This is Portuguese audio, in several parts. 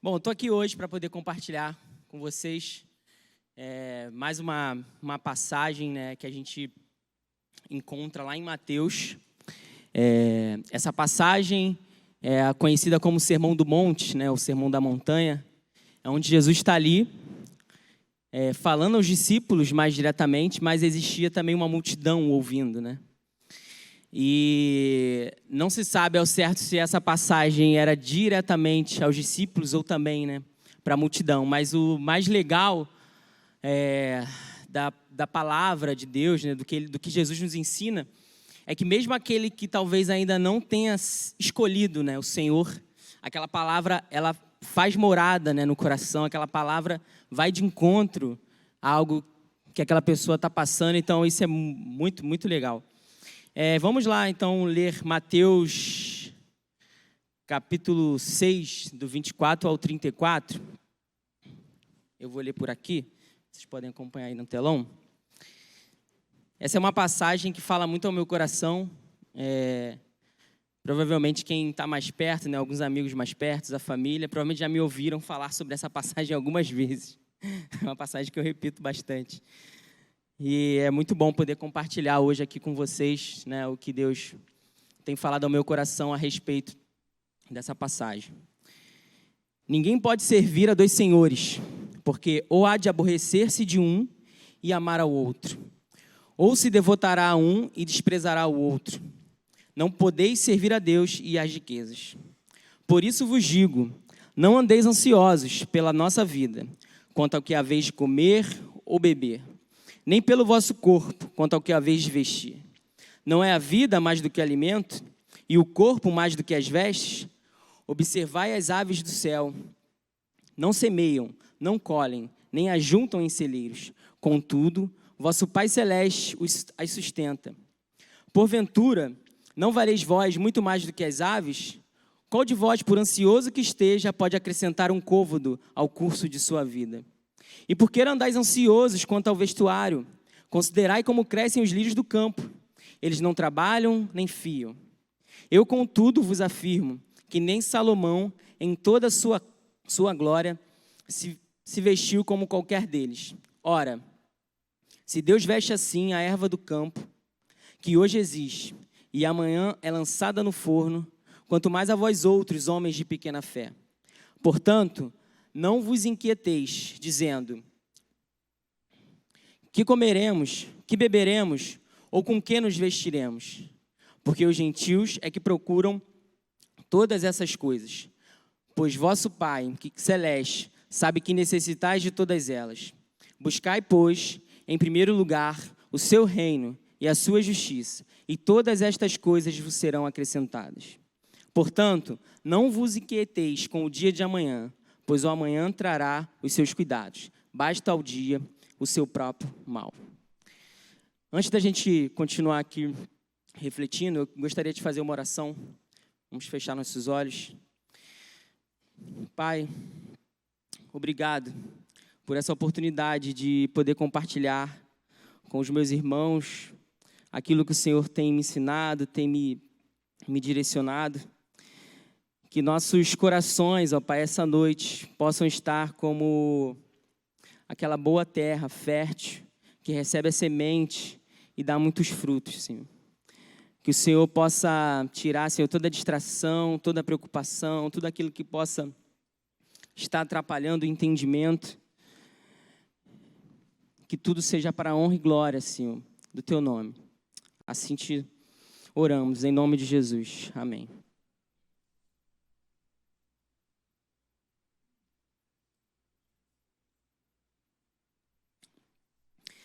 Bom, estou aqui hoje para poder compartilhar com vocês mais uma passagem, né, que a gente encontra lá em Mateus. Essa passagem é conhecida como Sermão do Monte, né, o Sermão da Montanha, é onde Jesus está ali falando aos discípulos mais diretamente, mas existia também uma multidão ouvindo, né? E não se sabe ao certo se essa passagem era diretamente aos discípulos ou também, né, para a multidão. Mas o mais legal da palavra de Deus, né, do que Jesus nos ensina, é que mesmo aquele que talvez ainda não tenha escolhido, né, o Senhor, aquela palavra ela faz morada, né, no coração, aquela palavra vai de encontro a algo que aquela pessoa está passando. Então isso é muito, muito legal. Vamos lá, então, ler Mateus, capítulo 6, do 24 ao 34. Eu vou ler por aqui, vocês podem acompanhar aí no telão. Essa é uma passagem que fala muito ao meu coração. Provavelmente quem está mais perto, né, alguns amigos mais perto, a família, provavelmente já me ouviram falar sobre essa passagem algumas vezes. É uma passagem que eu repito bastante. E é muito bom poder compartilhar hoje aqui com vocês, né, o que Deus tem falado ao meu coração a respeito dessa passagem. Ninguém pode servir a dois senhores, porque ou há de aborrecer-se de um e amar ao outro, ou se devotará a um e desprezará o outro. Não podeis servir a Deus e às riquezas. Por isso vos digo, não andeis ansiosos pela nossa vida, quanto ao que haveis de comer ou beber, nem pelo vosso corpo, quanto ao que haveis de vestir. Não é a vida mais do que alimento, e o corpo mais do que as vestes? Observai as aves do céu. Não semeiam, não colhem, nem ajuntam em celeiros. Contudo, vosso Pai Celeste as sustenta. Porventura, não valeis vós muito mais do que as aves? Qual de vós, por ansioso que esteja, pode acrescentar um côvado ao curso de sua vida? E por que andais ansiosos quanto ao vestuário? Considerai como crescem os lírios do campo. Eles não trabalham nem fiam. Eu, contudo, vos afirmo que nem Salomão, em toda a sua glória, se vestiu como qualquer deles. Ora, se Deus veste assim a erva do campo, que hoje existe, e amanhã é lançada no forno, quanto mais a vós outros, homens de pequena fé. Portanto, não vos inquieteis, dizendo: que comeremos, que beberemos, ou com que nos vestiremos? Porque os gentios é que procuram todas essas coisas. Pois vosso Pai, que celeste, sabe que necessitais de todas elas. Buscai, pois, em primeiro lugar, o seu reino e a sua justiça, e todas estas coisas vos serão acrescentadas. Portanto, não vos inquieteis com o dia de amanhã, pois o amanhã trará os seus cuidados. Basta ao dia o seu próprio mal. Antes da gente continuar aqui refletindo, eu gostaria de fazer uma oração. Vamos fechar nossos olhos. Pai, obrigado por essa oportunidade de poder compartilhar com os meus irmãos aquilo que o Senhor tem me ensinado, tem me direcionado. Que nossos corações, ó Pai, essa noite possam estar como aquela boa terra fértil que recebe a semente e dá muitos frutos, Senhor. Que o Senhor possa tirar, Senhor, toda a distração, toda a preocupação, tudo aquilo que possa estar atrapalhando o entendimento. Que tudo seja para a honra e glória, Senhor, do Teu nome. Assim te oramos, em nome de Jesus. Amém.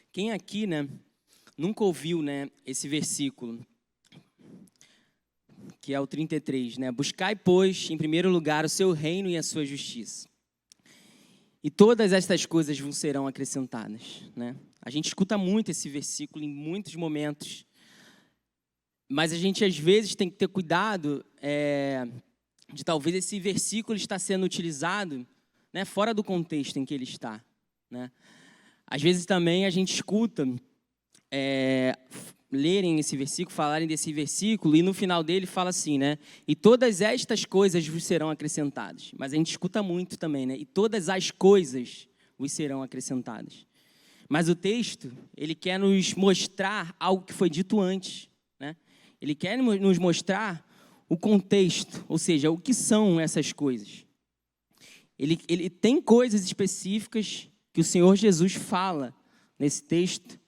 Quem aqui, né, nunca ouviu, né, esse versículo, que é o 33, né? Buscai, pois, em primeiro lugar o seu reino e a sua justiça. E todas estas coisas vos serão acrescentadas, né? A gente escuta muito esse versículo em muitos momentos, mas a gente às vezes tem que ter cuidado de talvez esse versículo estar sendo utilizado, né, fora do contexto em que ele está, né? Às vezes também a gente escuta lerem esse versículo, falarem desse versículo, e no final dele fala assim, né? E todas estas coisas vos serão acrescentadas. Mas a gente escuta muito também, né? E todas as coisas vos serão acrescentadas. Mas o texto, ele quer nos mostrar algo que foi dito antes, né? Ele quer nos mostrar o contexto, ou seja, o que são essas coisas. Ele tem coisas específicas que o Senhor Jesus fala nesse texto,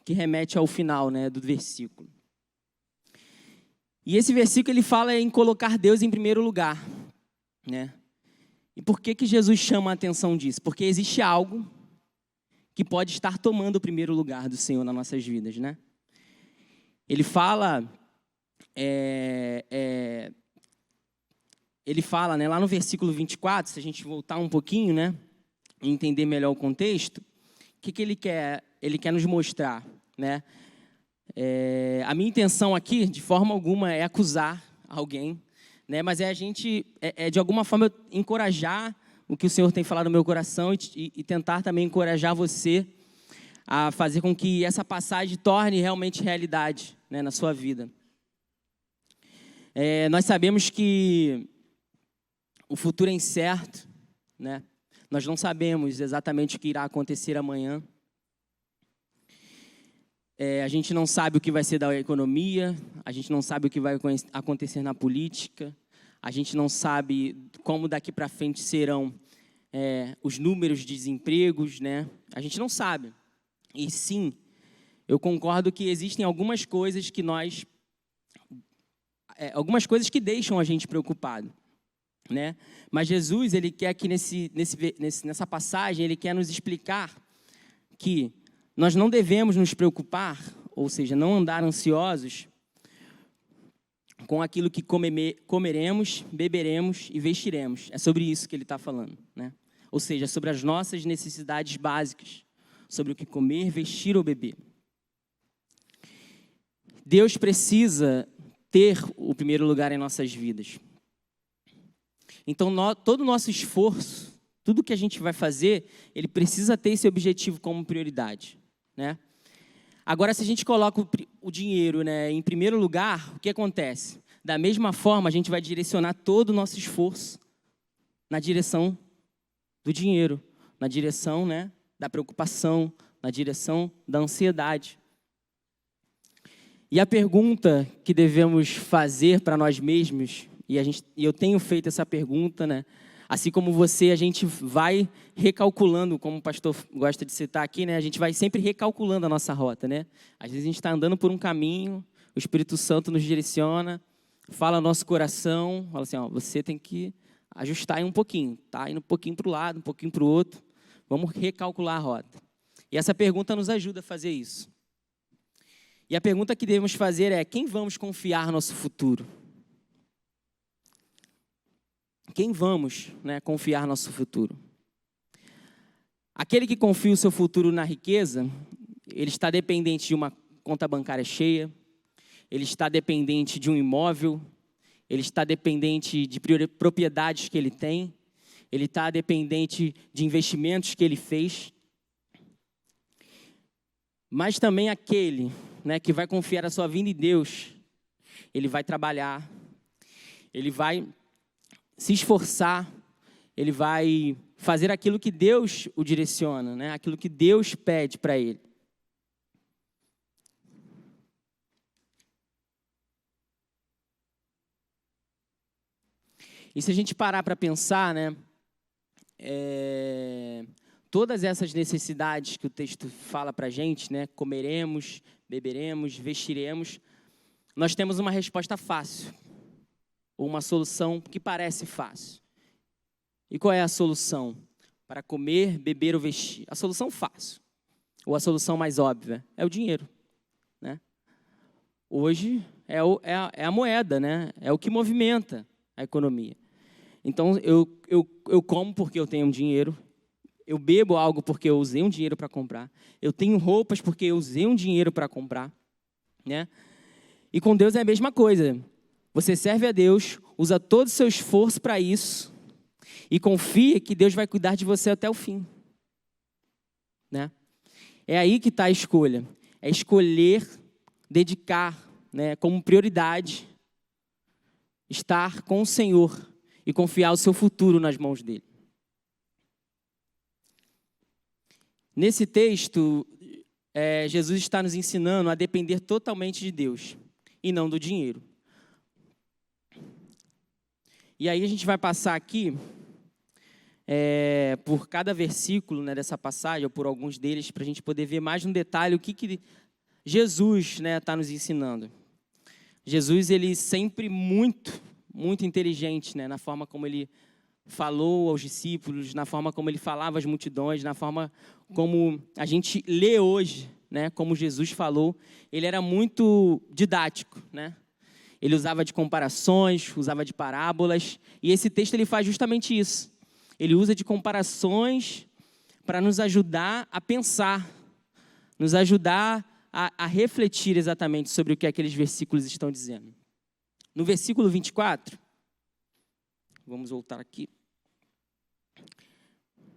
que remete ao final, né, do versículo. E esse versículo ele fala em colocar Deus em primeiro lugar, né? E por que Jesus chama a atenção disso? Porque existe algo que pode estar tomando o primeiro lugar do Senhor nas nossas vidas, né? Ele fala, né, lá no versículo 24, se a gente voltar um pouquinho, né, e entender melhor o contexto, o que ele quer? Ele quer nos mostrar, né? A minha intenção aqui, de forma alguma, é acusar alguém, né? Mas a gente, de alguma forma, encorajar o que o Senhor tem falado no meu coração e tentar também encorajar você a fazer com que essa passagem torne realmente realidade, né, na sua vida. Nós sabemos que o futuro é incerto, né? Nós não sabemos exatamente o que irá acontecer amanhã. A gente não sabe o que vai ser da economia, a gente não sabe o que vai acontecer na política, a gente não sabe como daqui para frente serão os números de desempregos, né? A gente não sabe. E sim, eu concordo que existem algumas coisas que algumas coisas que deixam a gente preocupado, né? Mas Jesus, ele quer que nessa passagem, ele quer nos explicar que nós não devemos nos preocupar, ou seja, não andar ansiosos com aquilo que comeremos, beberemos e vestiremos. É sobre isso que ele está falando, né? Ou seja, sobre as nossas necessidades básicas, sobre o que comer, vestir ou beber. Deus precisa ter o primeiro lugar em nossas vidas. Então, todo o nosso esforço, tudo que a gente vai fazer, ele precisa ter esse objetivo como prioridade, né? Agora, se a gente coloca o dinheiro, né, em primeiro lugar, o que acontece? Da mesma forma, a gente vai direcionar todo o nosso esforço na direção do dinheiro, na direção, né, da preocupação, na direção da ansiedade. E a pergunta que devemos fazer para nós mesmos, e eu tenho feito essa pergunta, né? Assim como você, a gente vai recalculando, como o pastor gosta de citar aqui, né? A gente vai sempre recalculando a nossa rota, né? Às vezes a gente está andando por um caminho, o Espírito Santo nos direciona, fala ao nosso coração, fala assim, ó, você tem que ajustar aí um pouquinho, tá? Indo um pouquinho para o lado, um pouquinho para o outro, vamos recalcular a rota. E essa pergunta nos ajuda a fazer isso. E a pergunta que devemos fazer é, quem vamos confiar no nosso futuro? Quem vamos, né, confiar no nosso futuro? Aquele que confia o seu futuro na riqueza, ele está dependente de uma conta bancária cheia, ele está dependente de um imóvel, ele está dependente de propriedades que ele tem, ele está dependente de investimentos que ele fez. Mas também aquele, né, que vai confiar a sua vida em Deus, ele vai trabalhar, ele vai se esforçar, ele vai fazer aquilo que Deus o direciona, né? Aquilo que Deus pede para ele. E se a gente parar para pensar, né, todas essas necessidades que o texto fala para a gente, né, comeremos, beberemos, vestiremos, nós temos uma resposta fácil. Ou uma solução que parece fácil. E qual é a solução? Para comer, beber ou vestir. A solução fácil. Ou a solução mais óbvia? É o dinheiro, né? Hoje é a moeda, né? É o que movimenta a economia. Então, eu como porque eu tenho dinheiro. Eu bebo algo porque eu usei um dinheiro para comprar. Eu tenho roupas porque eu usei um dinheiro para comprar, né? E com Deus é a mesma coisa. Você serve a Deus, usa todo o seu esforço para isso e confia que Deus vai cuidar de você até o fim, né? É aí que está a escolha. É escolher dedicar, né, como prioridade, estar com o Senhor e confiar o seu futuro nas mãos dele. Nesse texto, Jesus está nos ensinando a depender totalmente de Deus e não do dinheiro. E aí a gente vai passar aqui por cada versículo, né, dessa passagem, ou por alguns deles, para a gente poder ver mais no detalhe o que Jesus, né, está nos ensinando. Jesus, ele sempre muito inteligente, né, na forma como ele falou aos discípulos, na forma como ele falava às multidões, na forma como a gente lê hoje, né, como Jesus falou. Ele era muito didático, né? Ele usava de comparações, usava de parábolas, e esse texto ele faz justamente isso. Ele usa de comparações para nos ajudar a pensar, nos ajudar a refletir exatamente sobre o que aqueles versículos estão dizendo. No versículo 24, vamos voltar aqui,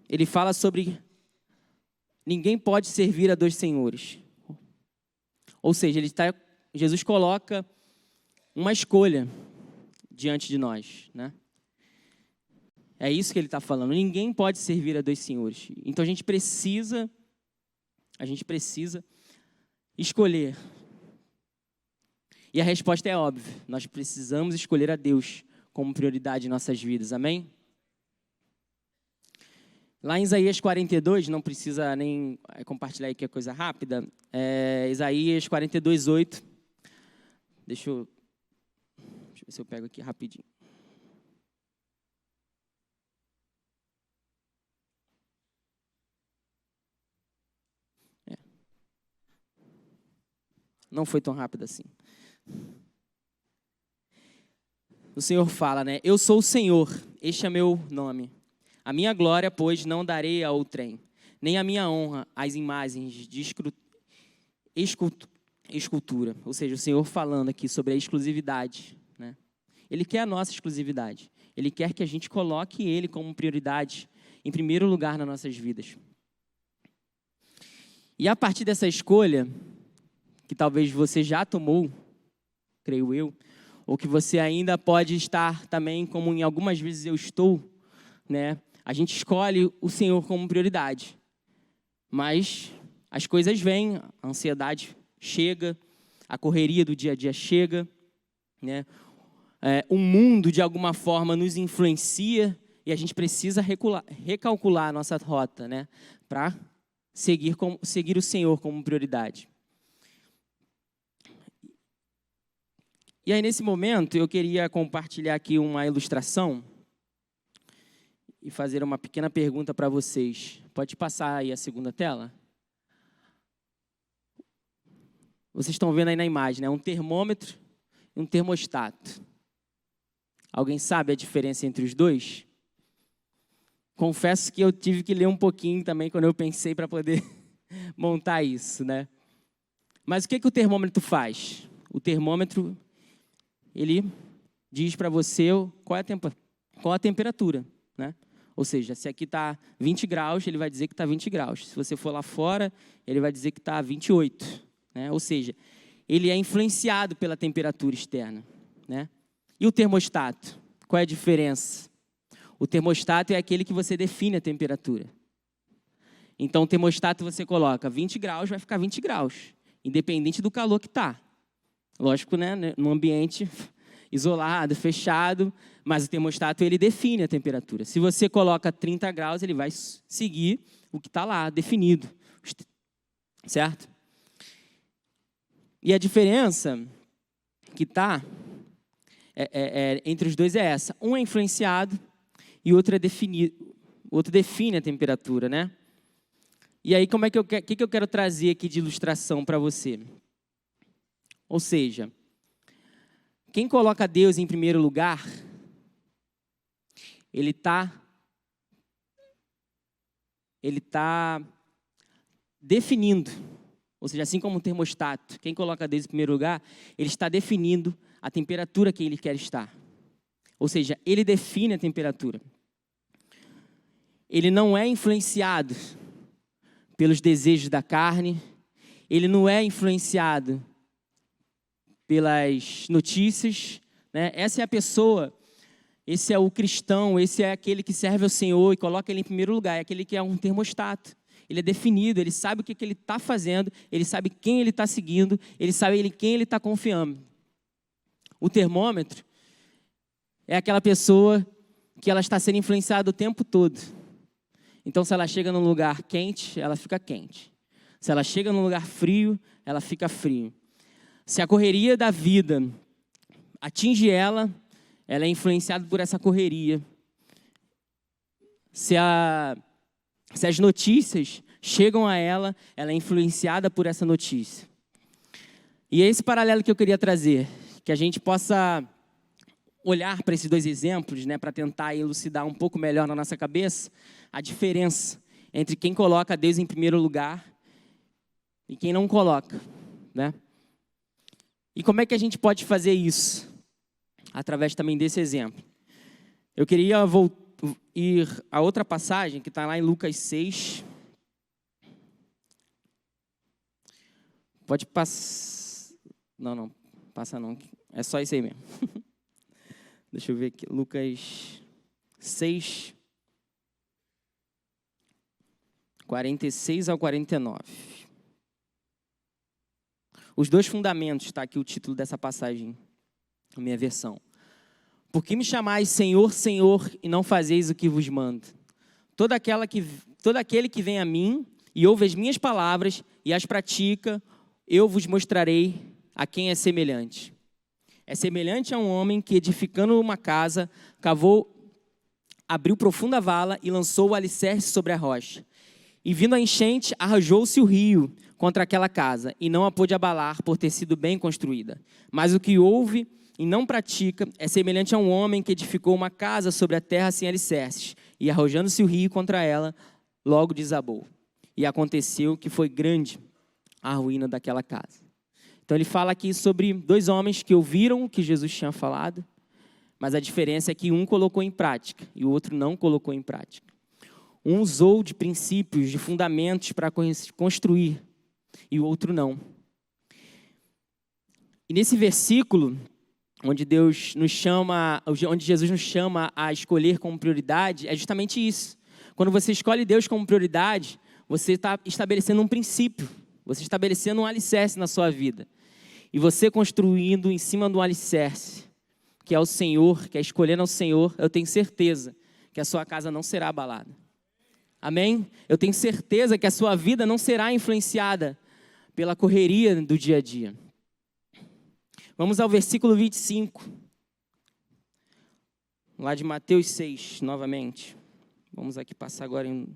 ele fala sobre ninguém pode servir a dois senhores. Ou seja, Jesus coloca uma escolha diante de nós, né? É isso que ele está falando. Ninguém pode servir a dois senhores. Então a gente precisa escolher. E a resposta é óbvia. Nós precisamos escolher a Deus como prioridade em nossas vidas. Amém? Lá em Isaías 42, não precisa nem compartilhar aqui a coisa rápida. Isaías 42, 8. Deixa eu ver se eu pego aqui rapidinho. Não foi tão rápido assim. O Senhor fala, né? Eu sou o Senhor, este é meu nome. A minha glória, pois, não darei a outrem, nem a minha honra às imagens de escultura. Ou seja, o Senhor falando aqui sobre a exclusividade, né? Ele quer a nossa exclusividade. Ele quer que a gente coloque Ele como prioridade, em primeiro lugar nas nossas vidas. E a partir dessa escolha, que talvez você já tomou, creio eu, ou que você ainda pode estar também, como em algumas vezes eu estou, né? A gente escolhe o Senhor como prioridade. Mas as coisas vêm, a ansiedade chega, a correria do dia a dia chega, né? O mundo, de alguma forma, nos influencia e a gente precisa recalcular a nossa rota, né? Para seguir o Senhor como prioridade. E aí, nesse momento, eu queria compartilhar aqui uma ilustração e fazer uma pequena pergunta para vocês. Pode passar aí a segunda tela? Vocês estão vendo aí na imagem, né? Um termômetro e um termostato. Alguém sabe a diferença entre os dois? Confesso que eu tive que ler um pouquinho também quando eu pensei para poder montar isso, né? Mas o que o termômetro faz? O termômetro, ele diz para você qual a temperatura, né? Ou seja, se aqui está 20 graus, ele vai dizer que está 20 graus. Se você for lá fora, ele vai dizer que está 28. Né? Ou seja, ele é influenciado pela temperatura externa. Né? E o termostato? Qual é a diferença? O termostato é aquele que você define a temperatura. Então, o termostato você coloca 20 graus, vai ficar 20 graus, independente do calor que está. Lógico, né? Num ambiente isolado, fechado, mas o termostato ele define a temperatura. Se você coloca 30 graus, ele vai seguir o que está lá, definido. Certo? E a diferença que está entre os dois é essa. Um é influenciado e o outro é definido. O outro define a temperatura, né? E aí, o que eu quero trazer aqui de ilustração para você? Ou seja, quem coloca Deus em primeiro lugar, ele está definindo, ou seja, assim como o termostato, quem coloca Deus em primeiro lugar, ele está definindo a temperatura que ele quer estar. Ou seja, ele define a temperatura. Ele não é influenciado pelos desejos da carne, ele não é influenciado pelas notícias, né? Essa é a pessoa, esse é o cristão, esse é aquele que serve ao Senhor e coloca Ele em primeiro lugar, é aquele que é um termostato. Ele é definido, ele sabe o que ele está fazendo, ele sabe quem ele está seguindo, ele sabe em quem ele está confiando. O termômetro é aquela pessoa que ela está sendo influenciada o tempo todo. Então, se ela chega num lugar quente, ela fica quente. Se ela chega num lugar frio, ela fica frio. Se a correria da vida atinge ela, ela é influenciada por essa correria. Se as notícias chegam a ela, ela é influenciada por essa notícia. E é esse paralelo que eu queria trazer, que a gente possa olhar para esses dois exemplos, né, para tentar elucidar um pouco melhor na nossa cabeça a diferença entre quem coloca Deus em primeiro lugar e quem não coloca, né? E como é que a gente pode fazer isso? Através também desse exemplo. Eu queria ir a outra passagem que está lá em Lucas 6. Pode passar. Não, passa não. É só isso aí mesmo. Deixa eu ver aqui. Lucas 6, 46 ao 49. Os dois fundamentos, está aqui o título dessa passagem, a minha versão. Por que me chamais Senhor, Senhor, e não fazeis o que vos mando? Todo aquele que vem a mim e ouve as minhas palavras e as pratica, eu vos mostrarei a quem é semelhante. É semelhante a um homem que, edificando uma casa, abriu profunda vala e lançou o alicerce sobre a rocha. E vindo a enchente, arrojou-se o rio contra aquela casa, e não a pôde abalar por ter sido bem construída. Mas o que ouve e não pratica é semelhante a um homem que edificou uma casa sobre a terra sem alicerces, e arrojando-se o rio contra ela, logo desabou. E aconteceu que foi grande a ruína daquela casa. Então ele fala aqui sobre dois homens que ouviram o que Jesus tinha falado, mas a diferença é que um colocou em prática e o outro não colocou em prática. Um usou de princípios, de fundamentos para construir, e o outro não. E nesse versículo, onde Jesus nos chama a escolher como prioridade, é justamente isso. Quando você escolhe Deus como prioridade, você está estabelecendo um princípio, você está estabelecendo um alicerce na sua vida. E você construindo em cima do alicerce, que é o Senhor, que é escolhendo ao Senhor, eu tenho certeza que a sua casa não será abalada. Amém? Eu tenho certeza que a sua vida não será influenciada pela correria do dia a dia. Vamos ao versículo 25. Lá de Mateus 6, novamente. Vamos aqui passar agora em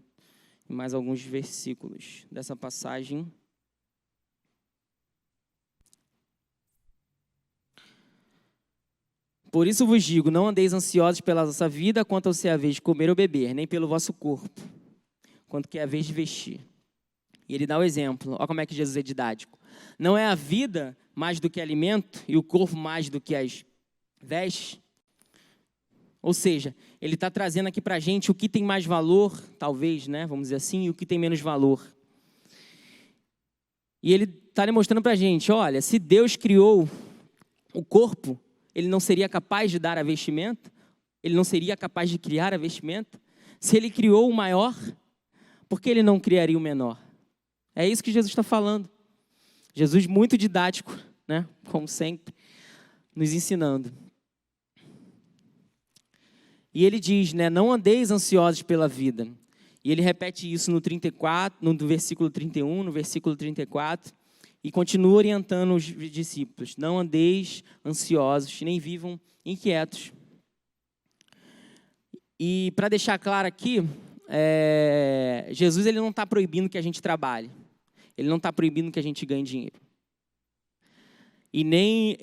mais alguns versículos dessa passagem. Por isso vos digo, não andeis ansiosos pela vossa vida, quanto ao ser a vez de comer ou beber, nem pelo vosso corpo, quanto que é a vez de vestir. E ele dá o exemplo, olha como é que Jesus é didático. Não é a vida mais do que alimento e o corpo mais do que as vestes? Ou seja, ele está trazendo aqui para a gente o que tem mais valor, talvez, né, vamos dizer assim, e o que tem menos valor. E ele está demonstrando para a gente, olha, se Deus criou o corpo, ele não seria capaz de dar a vestimenta? Ele não seria capaz de criar a vestimenta? Se ele criou o maior, por que ele não criaria o menor? É isso que Jesus está falando. Jesus muito didático, né? Como sempre, nos ensinando. E ele diz, né? Não andeis ansiosos pela vida. E ele repete isso no 34, no versículo 31, no versículo 34. E continua orientando os discípulos. Não andeis ansiosos, nem vivam inquietos. E para deixar claro aqui, Jesus ele não está proibindo que a gente trabalhe. Ele não está proibindo que a gente ganhe dinheiro. E nem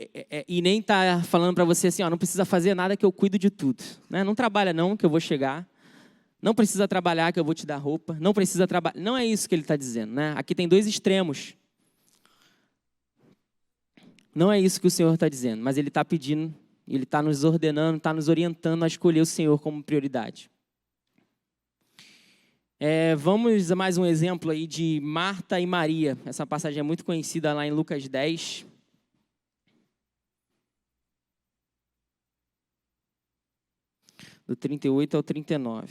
está falando para você assim, ó, não precisa fazer nada que eu cuido de tudo. Né? Não trabalha não, que eu vou chegar. Não precisa trabalhar, que eu vou te dar roupa. Não precisa trabalhar. Não é isso que ele está dizendo. Né? Aqui tem dois extremos. Não é isso que o Senhor está dizendo, mas Ele está pedindo, Ele está nos ordenando, está nos orientando a escolher o Senhor como prioridade. Vamos a mais um exemplo aí de Marta e Maria. Essa passagem é muito conhecida lá em Lucas 10. do 38 ao 39.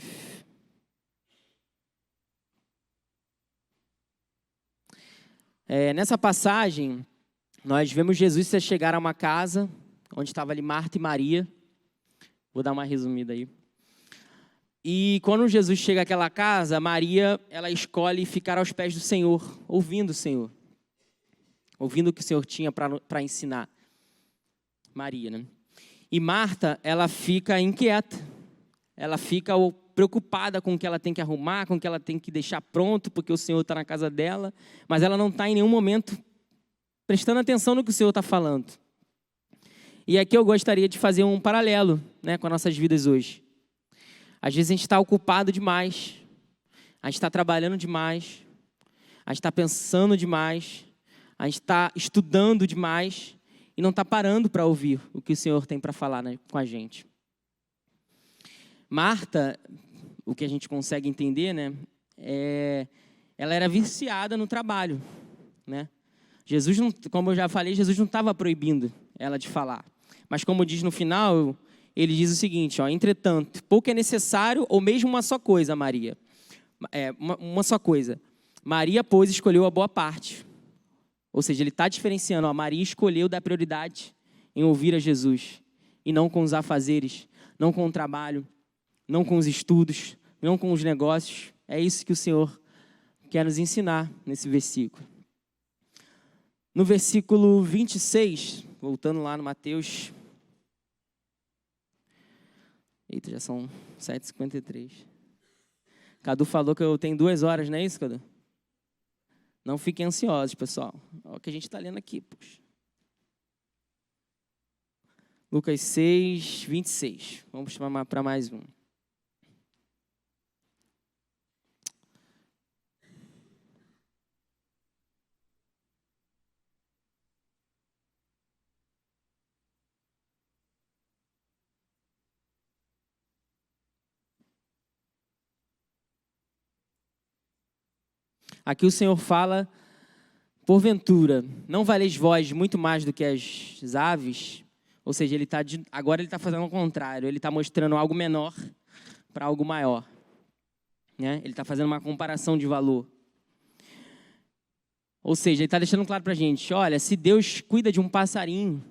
Nessa passagem, nós vemos Jesus chegar a uma casa onde estava ali Marta e Maria. Vou dar uma resumida aí. E quando Jesus chega àquela casa, Maria, ela escolhe ficar aos pés do Senhor, ouvindo o Senhor. Ouvindo o que o Senhor tinha para ensinar. Maria, né? E Marta, ela fica inquieta. Ela fica preocupada com o que ela tem que arrumar, com o que ela tem que deixar pronto, porque o Senhor está na casa dela. Mas ela não está em nenhum momento prestando atenção no que o Senhor está falando. E aqui eu gostaria de fazer um paralelo, né, com as nossas vidas hoje. Às vezes a gente está ocupado demais, a gente está trabalhando demais, a gente está pensando demais, a gente está estudando demais e não está parando para ouvir o que o Senhor tem para falar, né, com a gente. Marta, o que a gente consegue entender, né, ela era viciada no trabalho, né? Jesus, como eu já falei, Jesus não estava proibindo ela de falar. Mas como diz no final, ele diz o seguinte, entretanto, pouco é necessário ou mesmo uma só coisa, Maria. Uma só coisa. Maria, pois, escolheu a boa parte. Ou seja, ele está diferenciando. Maria escolheu dar prioridade em ouvir a Jesus. E não com os afazeres, não com o trabalho, não com os estudos, não com os negócios. É isso que o Senhor quer nos ensinar nesse versículo. No versículo 26, voltando lá no Mateus. Eita, já são 7h53. Cadu falou que eu tenho 2 horas, não é isso, Cadu? Não fiquem ansiosos, pessoal. Olha o que a gente está lendo aqui. Puxa. Lucas 6, 26. Vamos para mais um. Aqui o Senhor fala, porventura, não valeis vós muito mais do que as aves? Ou seja, agora ele está fazendo o contrário, ele está mostrando algo menor para algo maior. Né? Ele está fazendo uma comparação de valor. Ou seja, ele está deixando claro para a gente, olha, se Deus cuida de um passarinho,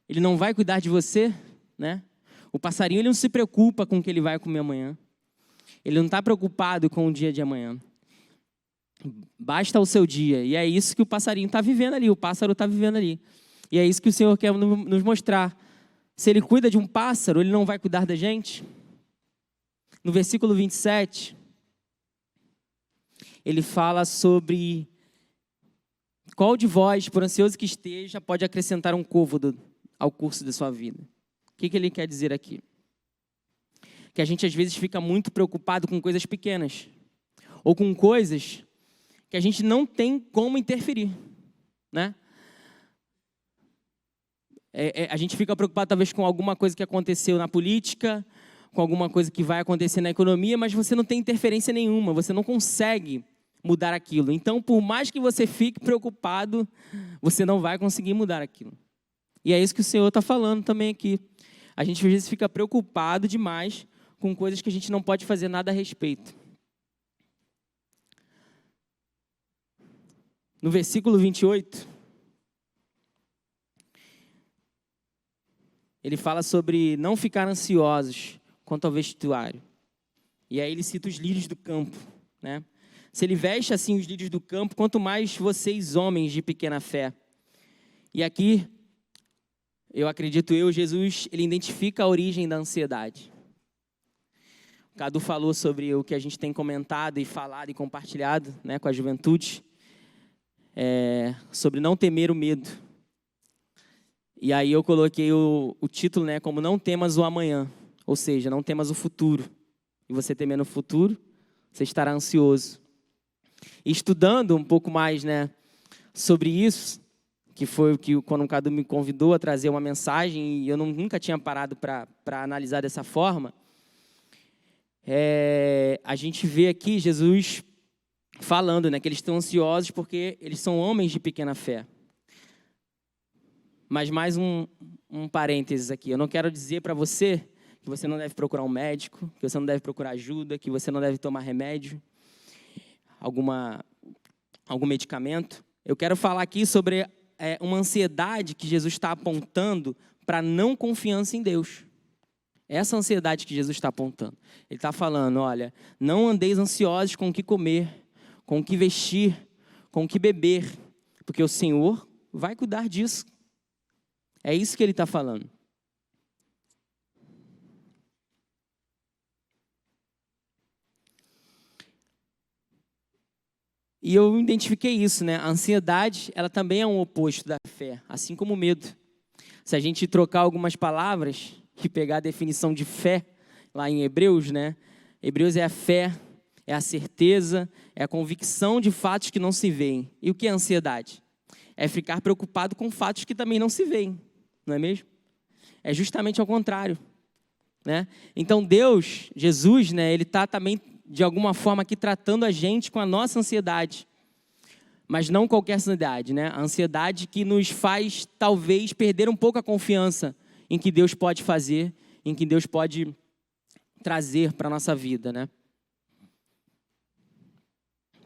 ele não vai cuidar de você? Né? O passarinho ele não se preocupa com o que ele vai comer amanhã. Ele não está preocupado com o dia de amanhã. Basta o seu dia. E é isso que o passarinho está vivendo ali, o pássaro está vivendo ali. E é isso que o Senhor quer nos mostrar. Se Ele cuida de um pássaro, Ele não vai cuidar da gente? No versículo 27, Ele fala sobre qual de vós, por ansioso que esteja, pode acrescentar um côvado ao curso da sua vida. O que Ele quer dizer aqui? Que a gente às vezes fica muito preocupado com coisas pequenas. Ou com coisas que a gente não tem como interferir, né? A gente fica preocupado talvez com alguma coisa que aconteceu na política, com alguma coisa que vai acontecer na economia, mas você não tem interferência nenhuma, você não consegue mudar aquilo. Então, por mais que você fique preocupado, você não vai conseguir mudar aquilo. E é isso que o Senhor está falando também aqui. A gente às vezes fica preocupado demais com coisas que a gente não pode fazer nada a respeito. No versículo 28, ele fala sobre não ficar ansiosos quanto ao vestuário. E aí ele cita os lírios do campo, né? Se ele veste assim os lírios do campo, quanto mais vocês, homens de pequena fé. E aqui, Jesus, ele identifica a origem da ansiedade. O Cadu falou sobre o que a gente tem comentado e falado e compartilhado, né, com a juventude. Sobre não temer o medo. E aí eu coloquei o título, né, como não temas o amanhã, ou seja, não temas o futuro. E você temendo o futuro, você estará ansioso. E estudando um pouco mais, né, sobre isso, que foi o que quando o Cadu me convidou a trazer uma mensagem, e eu nunca tinha parado para analisar dessa forma, a gente vê aqui Jesus falando, né, que eles estão ansiosos porque eles são homens de pequena fé. Mas mais um parênteses aqui. Eu não quero dizer para você que você não deve procurar um médico, que você não deve procurar ajuda, que você não deve tomar remédio, algum medicamento. Eu quero falar aqui sobre uma ansiedade que Jesus está apontando para não confiança em Deus. Essa ansiedade que Jesus está apontando. Ele está falando, olha, não andeis ansiosos com o que comer, com o que vestir, com o que beber, porque o Senhor vai cuidar disso. É isso que ele está falando. E eu identifiquei isso, né? A ansiedade, ela também é um oposto da fé, assim como o medo. Se a gente trocar algumas palavras e pegar a definição de fé lá em Hebreus, né? Hebreus é a fé, é a certeza, é a convicção de fatos que não se veem. E o que é ansiedade? É ficar preocupado com fatos que também não se veem, não é mesmo? É justamente ao contrário, né? Então Deus, Jesus, né? Ele está também de alguma forma aqui tratando a gente com a nossa ansiedade. Mas não qualquer ansiedade, né? A ansiedade que nos faz, talvez, perder um pouco a confiança em que Deus pode fazer, em que Deus pode trazer para a nossa vida, né?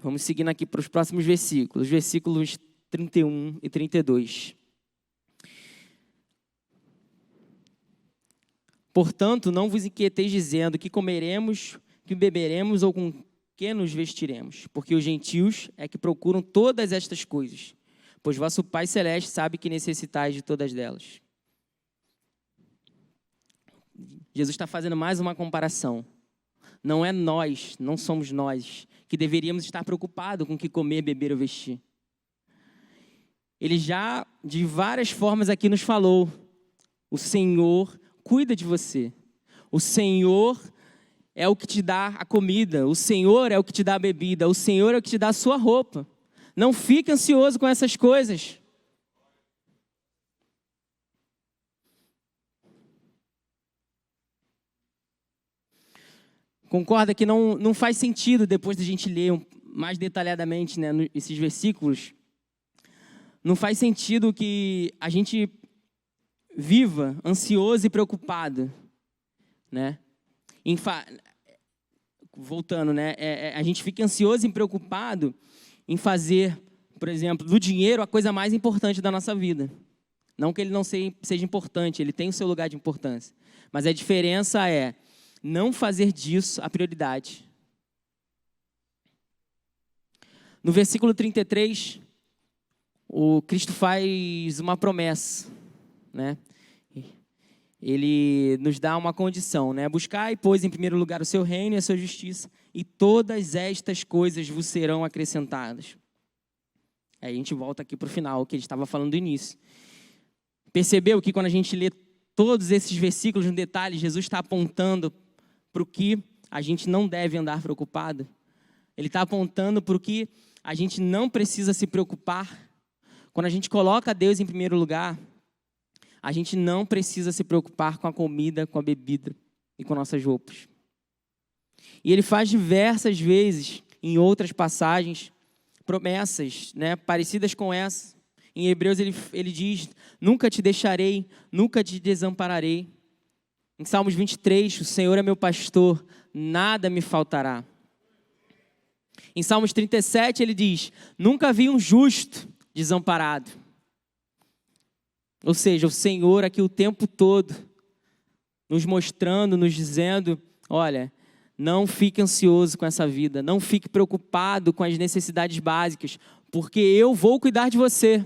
Vamos seguindo aqui para os próximos versículos. Versículos 31 e 32. Portanto, não vos inquieteis dizendo que comeremos, que beberemos ou com que nos vestiremos, porque os gentios é que procuram todas estas coisas, pois vosso Pai Celeste sabe que necessitais de todas delas. Jesus está fazendo mais uma comparação. Não é nós, não somos nós, que deveríamos estar preocupados com o que comer, beber ou vestir. Ele já, de várias formas aqui nos falou, o Senhor cuida de você. O Senhor é o que te dá a comida, o Senhor é o que te dá a bebida, o Senhor é o que te dá a sua roupa. Não fique ansioso com essas coisas. Concorda que não faz sentido, depois da gente ler mais detalhadamente, né, esses versículos, não faz sentido que a gente viva ansioso e preocupado, né? Voltando, né? A gente fica ansioso e preocupado em fazer, por exemplo, do dinheiro a coisa mais importante da nossa vida. Não que ele não seja importante, ele tem o seu lugar de importância. Mas a diferença é não fazer disso a prioridade. No versículo 33, o Cristo faz uma promessa, né? Ele nos dá uma condição, né? Buscai, pois, em primeiro lugar o seu reino e a sua justiça, e todas estas coisas vos serão acrescentadas. Aí a gente volta aqui para o final, que a gente estava falando do início. Percebeu que quando a gente lê todos esses versículos no detalhe, Jesus está apontando para o que a gente não deve andar preocupado? Ele está apontando para o que a gente não precisa se preocupar. Quando a gente coloca Deus em primeiro lugar, a gente não precisa se preocupar com a comida, com a bebida e com nossas roupas. E ele faz diversas vezes, em outras passagens, promessas, né, parecidas com essa. Em Hebreus ele diz, nunca te deixarei, nunca te desampararei. Em Salmos 23, o Senhor é meu pastor, nada me faltará. Em Salmos 37 ele diz, nunca vi um justo desamparado. Ou seja, o Senhor aqui o tempo todo, nos mostrando, nos dizendo, olha, não fique ansioso com essa vida, não fique preocupado com as necessidades básicas, porque eu vou cuidar de você.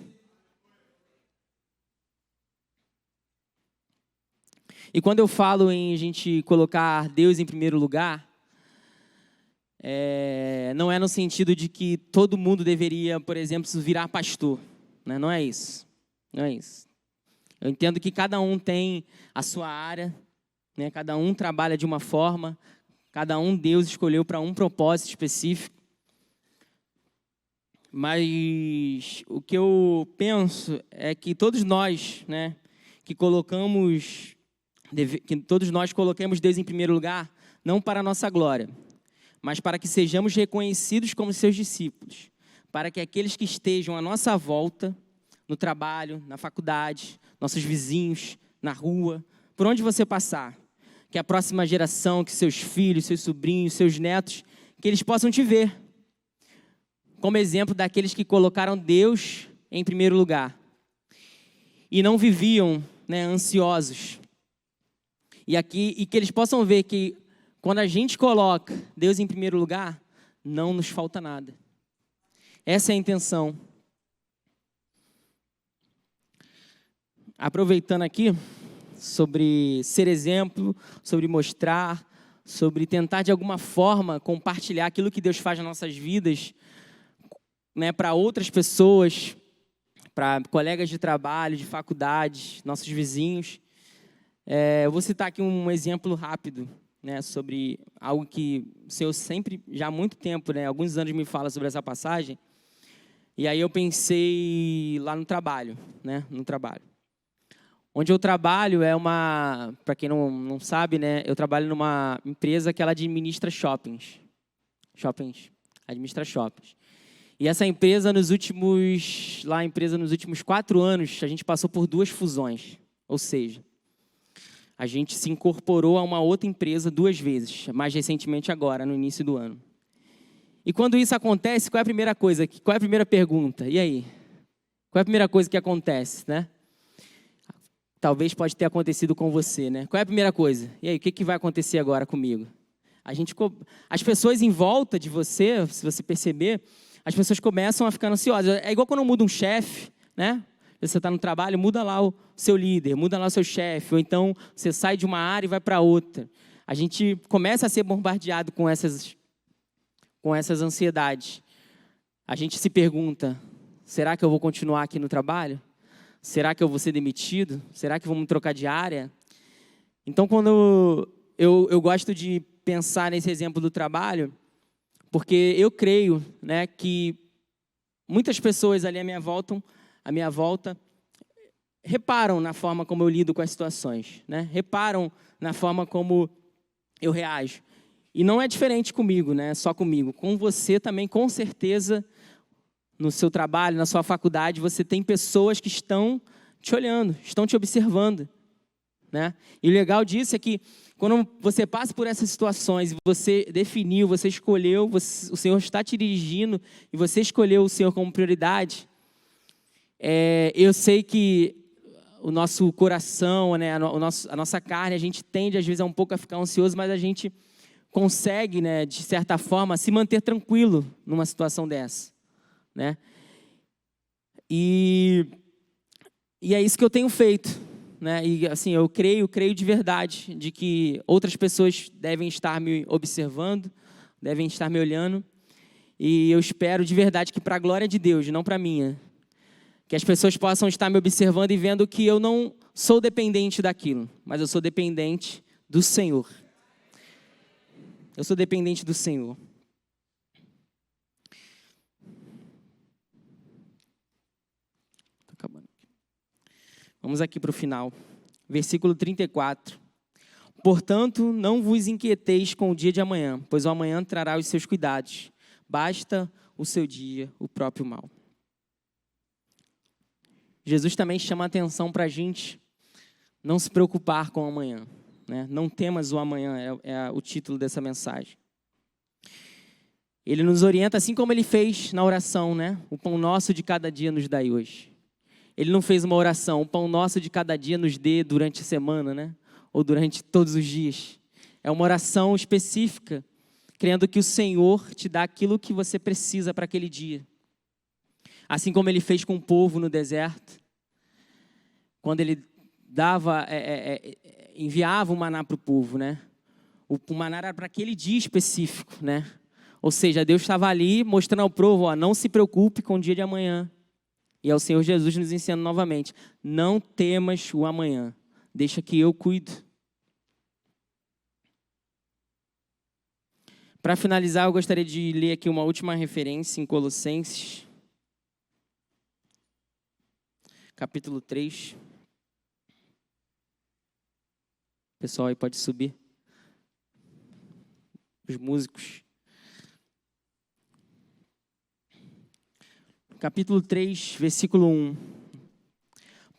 E quando eu falo em a gente colocar Deus em primeiro lugar, não é no sentido de que todo mundo deveria, por exemplo, virar pastor, né? Não é isso, não é isso. Eu entendo que cada um tem a sua área, né? Cada um trabalha de uma forma, cada um Deus escolheu para um propósito específico. Mas o que eu penso é que todos nós, né, que todos nós coloquemos Deus em primeiro lugar, não para a nossa glória, mas para que sejamos reconhecidos como seus discípulos, para que aqueles que estejam à nossa volta, no trabalho, na faculdade, nossos vizinhos, na rua, por onde você passar, que a próxima geração, que seus filhos, seus sobrinhos, seus netos, que eles possam te ver como exemplo daqueles que colocaram Deus em primeiro lugar e não viviam, né, ansiosos. E que eles possam ver que quando a gente coloca Deus em primeiro lugar, não nos falta nada. Essa é a intenção. Aproveitando aqui, sobre ser exemplo, sobre mostrar, sobre tentar de alguma forma compartilhar aquilo que Deus faz nas nossas vidas, né, para outras pessoas, para colegas de trabalho, de faculdade, nossos vizinhos. Eu vou citar aqui um exemplo rápido, né, sobre algo que o Senhor sempre, já há muito tempo, né, alguns anos me fala sobre essa passagem. E aí eu pensei lá no trabalho, né, no trabalho. Onde eu trabalho para quem não sabe, né, eu trabalho numa empresa que ela administra shoppings. Administra shoppings. E essa empresa, nos últimos 4 anos, a gente passou por 2 fusões. Ou seja, a gente se incorporou a uma outra empresa 2 vezes, mais recentemente agora, no início do ano. E quando isso acontece, qual é a primeira coisa? Qual é a primeira pergunta? E aí? Qual é a primeira coisa que acontece, né? Talvez pode ter acontecido com você, né? Qual é a primeira coisa? E aí, o que vai acontecer agora comigo? As pessoas em volta de você, se você perceber, as pessoas começam a ficar ansiosas. É igual quando muda um chefe, né? Você está no trabalho, muda lá o seu líder, muda lá o seu chefe, ou então você sai de uma área e vai para outra. A gente começa a ser bombardeado com essas ansiedades. A gente se pergunta, será que eu vou continuar aqui no trabalho? Será que eu vou ser demitido? Será que vão me trocar de área? Então, quando eu gosto de pensar nesse exemplo do trabalho, porque eu creio, né, que muitas pessoas ali à minha volta, reparam na forma como eu lido com as situações, né? Reparam na forma como eu reajo. E não é diferente comigo, né? Só comigo. Com você também, com certeza, no seu trabalho, na sua faculdade, você tem pessoas que estão te olhando, estão te observando, né? E o legal disso é que quando você passa por essas situações, você definiu, você escolheu, o Senhor está te dirigindo e você escolheu o Senhor como prioridade, eu sei que o nosso coração, né, a nossa carne, a gente tende às vezes um pouco a ficar ansioso, mas a gente consegue, né, de certa forma, se manter tranquilo numa situação dessa, né? E é isso que eu tenho feito, né? E assim, eu creio de verdade de que outras pessoas devem estar me observando, devem estar me olhando, e eu espero de verdade que para a glória de Deus, não para a minha, que as pessoas possam estar me observando e vendo que eu não sou dependente daquilo, mas eu sou dependente do Senhor. Eu sou dependente do Senhor. Vamos aqui para o final. Versículo 34. Portanto, não vos inquieteis com o dia de amanhã, pois o amanhã trará os seus cuidados. Basta o seu dia, o próprio mal. Jesus também chama a atenção para a gente não se preocupar com o amanhã, né? Não temas o amanhã, é o título dessa mensagem. Ele nos orienta assim como ele fez na oração, né? O pão nosso de cada dia nos dai hoje. Ele não fez uma oração, o pão nosso de cada dia nos dê durante a semana, né? Ou durante todos os dias. É uma oração específica, crendo que o Senhor te dá aquilo que você precisa para aquele dia. Assim como ele fez com o povo no deserto, quando ele enviava o maná para o povo, né? O maná era para aquele dia específico, né? Ou seja, Deus estava ali mostrando ao povo, ó, não se preocupe com o dia de amanhã. E é o Senhor Jesus nos ensinando novamente, não temas o amanhã, deixa que eu cuido. Para finalizar, eu gostaria de ler aqui uma última referência em Colossenses, capítulo 3. O pessoal aí pode subir. Os músicos. Capítulo 3, versículo 1.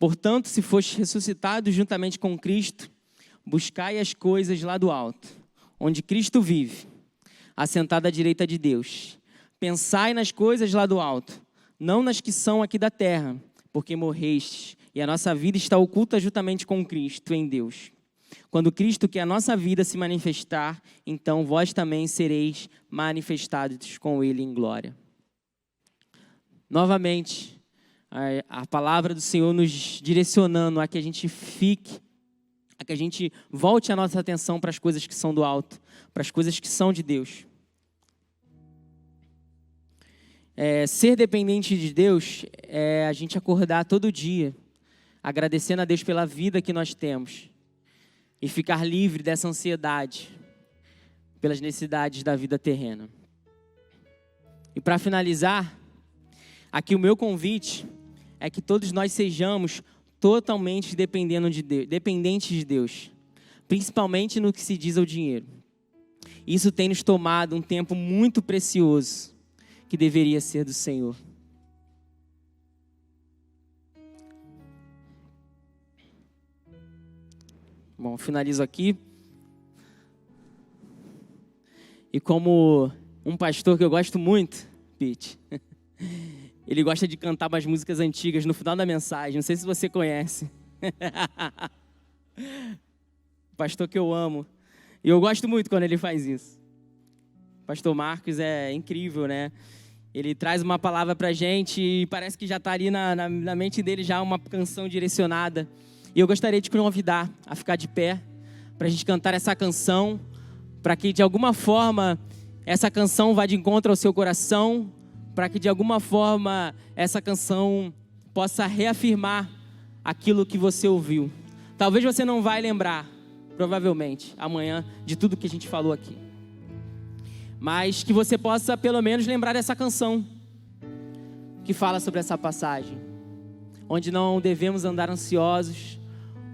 Portanto, se fostes ressuscitados juntamente com Cristo, buscai as coisas lá do alto, onde Cristo vive, assentado à direita de Deus. Pensai nas coisas lá do alto, não nas que são aqui da terra, porque morrestes, e a nossa vida está oculta juntamente com Cristo em Deus. Quando Cristo, que é a nossa vida, se manifestar, então vós também sereis manifestados com Ele em glória. Novamente, a palavra do Senhor nos direcionando a que a gente fique, a que a gente volte a nossa atenção para as coisas que são do alto, para as coisas que são de Deus. Ser dependente de Deus é a gente acordar todo dia, agradecendo a Deus pela vida que nós temos e ficar livre dessa ansiedade pelas necessidades da vida terrena. E para finalizar, aqui o meu convite é que todos nós sejamos totalmente dependentes de Deus, principalmente no que se diz ao dinheiro. Isso tem nos tomado um tempo muito precioso, que deveria ser do Senhor. Bom, finalizo aqui. E como um pastor que eu gosto muito, Pete, ele gosta de cantar umas músicas antigas no final da mensagem. Não sei se você conhece. Pastor que eu amo. E eu gosto muito quando ele faz isso. Pastor Marcos é incrível, né? Ele traz uma palavra pra gente e parece que já está ali na mente dele já uma canção direcionada. E eu gostaria de te convidar a ficar de pé para a gente cantar essa canção, para que de alguma forma essa canção vá de encontro ao seu coração, para que de alguma forma essa canção possa reafirmar aquilo que você ouviu. Talvez você não vai lembrar, provavelmente, amanhã, de tudo que a gente falou aqui. Mas que você possa pelo menos lembrar dessa canção que fala sobre essa passagem, onde não devemos andar ansiosos,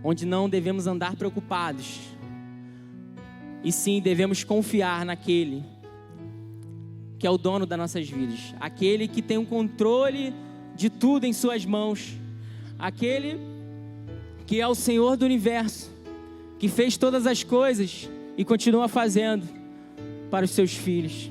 onde não devemos andar preocupados, e sim devemos confiar naquele que é o dono das nossas vidas, aquele que tem o controle de tudo em suas mãos, aquele que é o Senhor do universo, que fez todas as coisas e continua fazendo para os seus filhos.